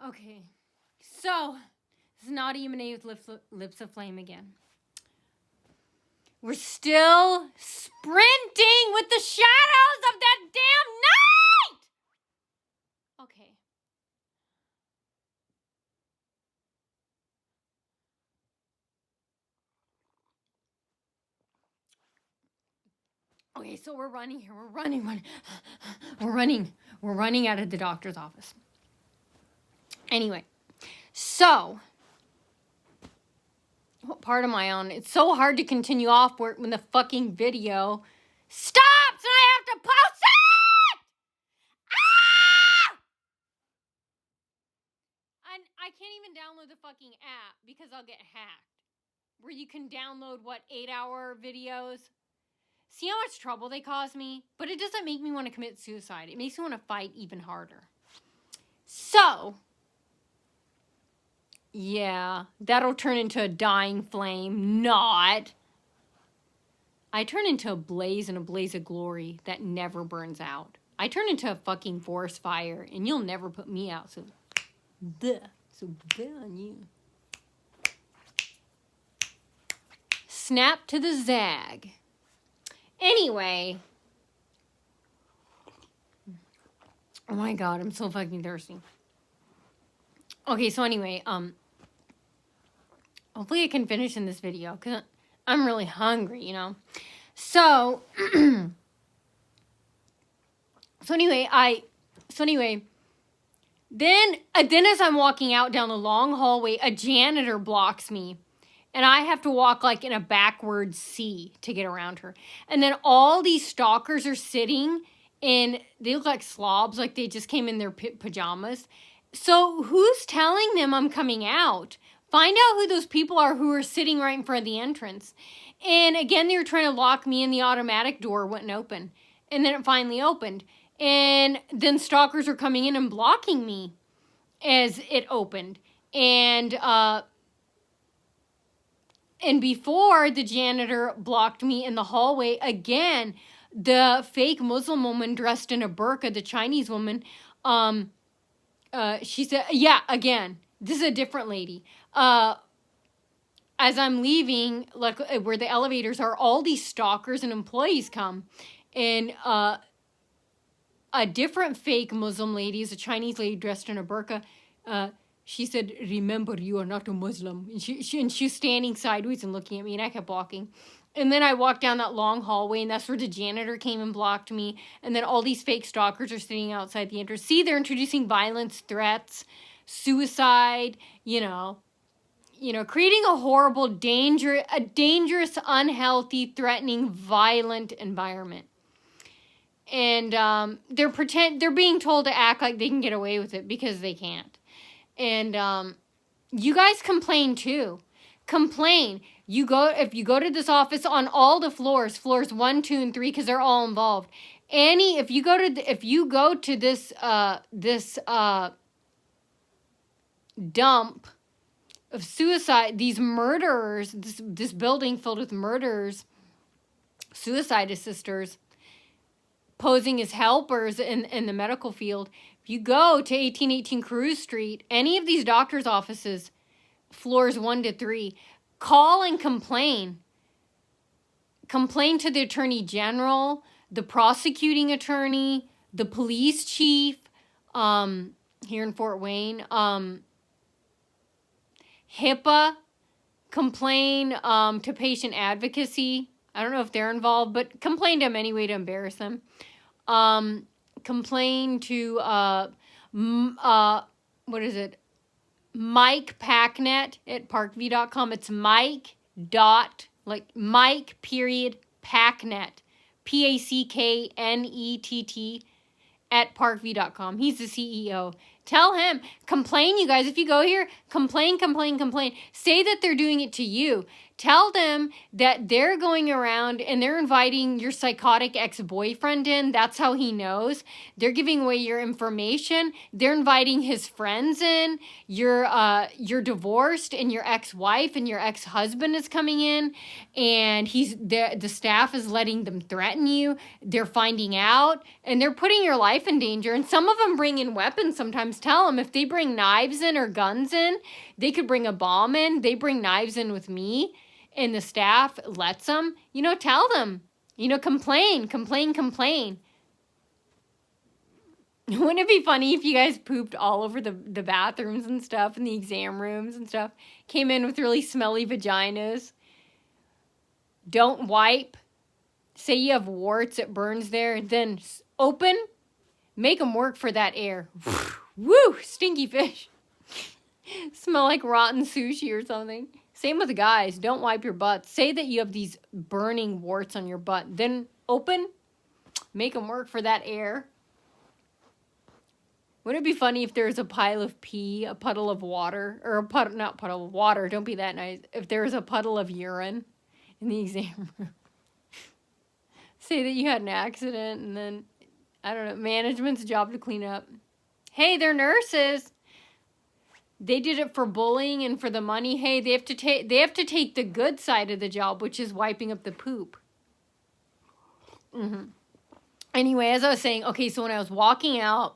Okay. So, it's Nadia Monet with Lips of Flame again. We're still sprinting with the shadows of that damn night! Okay. Okay, so we're running here. We're running out of the doctor's office. Anyway, so what part am I on? It's so hard to continue off when the fucking video stops and I have to post it! Ah! And I can't even download the fucking app because I'll get hacked. Where you can download, 8-hour videos? See how much trouble they cause me? But it doesn't make me want to commit suicide. It makes me want to fight even harder. So, yeah, that'll turn into a dying flame. Not. I turn into a blaze and a blaze of glory that never burns out. I turn into a fucking forest fire, and you'll never put me out. So, duh. So, good on you. Snap to the zag. Anyway. Oh my god, I'm so fucking thirsty. Okay, so anyway, hopefully I can finish in this video, because I'm really hungry, you know? So, then as I'm walking out down the long hallway, a janitor blocks me. And I have to walk like in a backwards C to get around her. And then all these stalkers are sitting and they look like slobs, like they just came in their pajamas. So who's telling them I'm coming out? Find out who those people are who are sitting right in front of the entrance. And again, they were trying to lock me in. The automatic door wouldn't open. And then it finally opened. And then stalkers are coming in and blocking me as it opened. And before the janitor blocked me in the hallway, again, the fake Muslim woman dressed in a burqa, the Chinese woman, she said, yeah, again, this is a different lady. As I'm leaving, like where the elevators are, all these stalkers and employees come. And a different fake Muslim lady is a Chinese lady dressed in a burqa. She said, remember, you are not a Muslim. And she's standing sideways and looking at me, and I kept walking. And then I walked down that long hallway, and that's where the janitor came and blocked me. And then all these fake stalkers are sitting outside the entrance. See, they're introducing violence, threats, suicide, creating a horrible, dangerous, unhealthy, threatening, violent environment. And they're being told to act like they can get away with it because they can't. And you guys complain too. Complain. If you go to this office on all the floors 1, 2, and 3, because they're all involved. If you go to this dump of suicide, these murderers, this building filled with murderers, suicide assisters, posing as helpers in the medical field. If you go to 1818 Cruz Street, any of these doctor's offices, floors 1 to 3, call and complain. Complain to the attorney general, the prosecuting attorney, the police chief, here in Fort Wayne, HIPAA, complain to patient advocacy. I don't know if they're involved, but complain to them anyway to embarrass them. Complain to, Mike Packnet at parkview.com. It's Mike Packnet, Packnett at parkview.com. He's the CEO. Tell him, complain, you guys. If you go here, complain. Say that they're doing it to you. Tell them that they're going around and they're inviting your psychotic ex-boyfriend in. That's how he knows. They're giving away your information. They're inviting his friends in. You're divorced and your ex-wife and your ex-husband is coming in, and the staff is letting them threaten you. They're finding out and they're putting your life in danger. And some of them bring in weapons sometimes. Tell them if they bring knives in or guns in, they could bring a bomb in. They bring knives in with me. And the staff lets them, tell them, complain. Wouldn't it be funny if you guys pooped all over the bathrooms and stuff and the exam rooms and stuff? Came in with really smelly vaginas. Don't wipe. Say you have warts, it burns there. Then open. Make them work for that air. Woo! Stinky fish. Smell like rotten sushi or something. Same with the guys. Don't wipe your butt. Say that you have these burning warts on your butt. Then open. Make them work for that air. Wouldn't it be funny if there was a pile of pee, a puddle of water, or not puddle of water, don't be that nice. If there was a puddle of urine in the exam room. Say that you had an accident and then, I don't know, management's job to clean up. Hey, they're nurses. They did it for bullying and for the money. Hey, they have to take the good side of the job, which is wiping up the poop. Anyway, as I was saying, okay, so when I was walking out,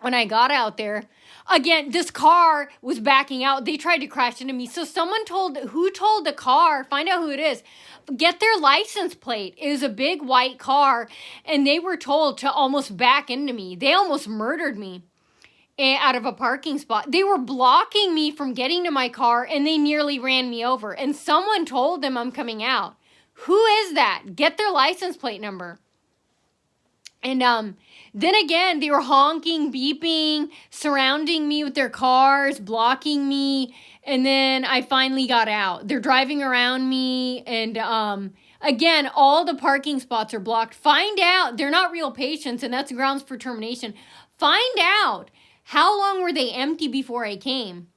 when I got out there, again, this car was backing out. They tried to crash into me. So someone told the car, find out who it is, get their license plate. It was a big white car, and they were told to almost back into me. They almost murdered me out of a parking spot. They were blocking me from getting to my car, and they nearly ran me over. And someone told them I'm coming out. Who is that? Get their license plate number. And then again, they were honking, beeping, surrounding me with their cars, blocking me. And then I finally got out. They're driving around me. And again, all the parking spots are blocked. Find out. They're not real patients, and that's grounds for termination. Find out. How long were they empty before I came?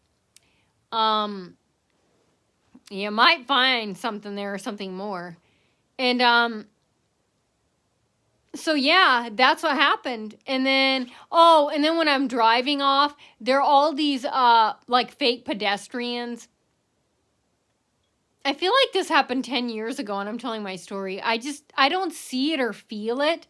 You might find something there or something more. And, so yeah, that's what happened. And then when I'm driving off, there are all these, like fake pedestrians. I feel like this happened 10 years ago and I'm telling my story. I don't see it or feel it.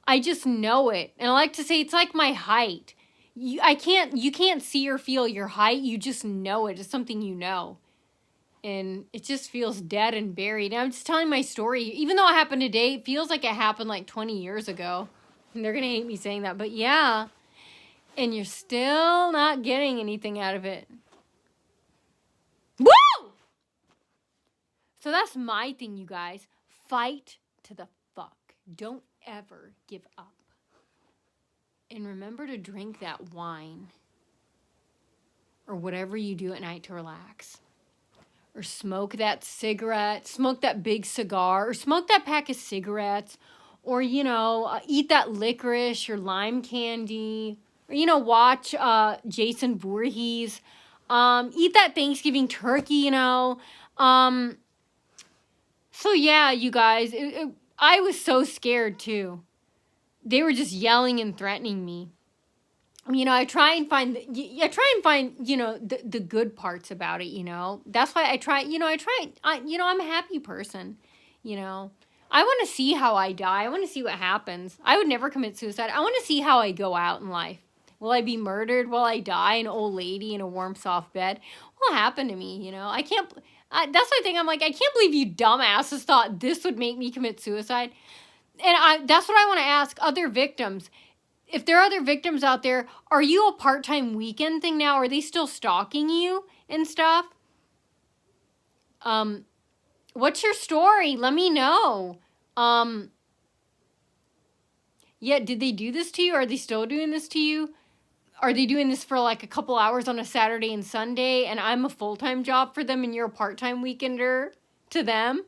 I just know it. And I like to say it's like my height. You can't see or feel your height. You just know it. It's something you know. And it just feels dead and buried. And I'm just telling my story. Even though it happened today, it feels like it happened like 20 years ago. And they're going to hate me saying that. But yeah. And you're still not getting anything out of it. Woo! So that's my thing, you guys. Fight to the fuck. Don't ever give up. And remember to drink that wine. Or whatever you do at night to relax. Or smoke that cigarette. Smoke that big cigar. Or smoke that pack of cigarettes. Or, eat that licorice or lime candy. Or, watch Jason Voorhees. Eat that Thanksgiving turkey, So, yeah, you guys. I was so scared, too. They were just yelling and threatening me. I try and find, the good parts about it, That's why I try, I'm a happy person, I want to see how I die. I want to see what happens. I would never commit suicide. I want to see how I go out in life. Will I be murdered? Will I die an old lady in a warm, soft bed? What will happen to me, I can't, that's the thing. I'm like, I can't believe you dumbasses thought this would make me commit suicide. And that's what I want to ask other victims. If there are other victims out there, are you a part-time weekend thing now? Are they still stalking you and stuff? What's your story? Let me know. Yeah, did they do this to you? Are they still doing this to you? Are they doing this for like a couple hours on a Saturday and Sunday, and I'm a full-time job for them and you're a part-time weekender to them?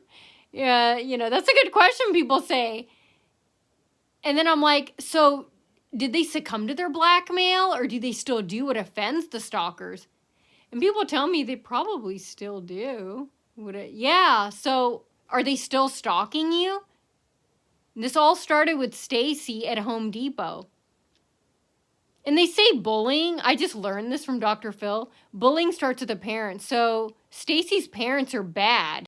Yeah, that's a good question, people say. And then I'm like, so did they succumb to their blackmail, or do they still do what offends the stalkers? And people tell me they probably still do. Yeah, so are they still stalking you? This all started with Stacy at Home Depot. And they say bullying. I just learned this from Dr. Phil. Bullying starts with the parents. So Stacy's parents are bad.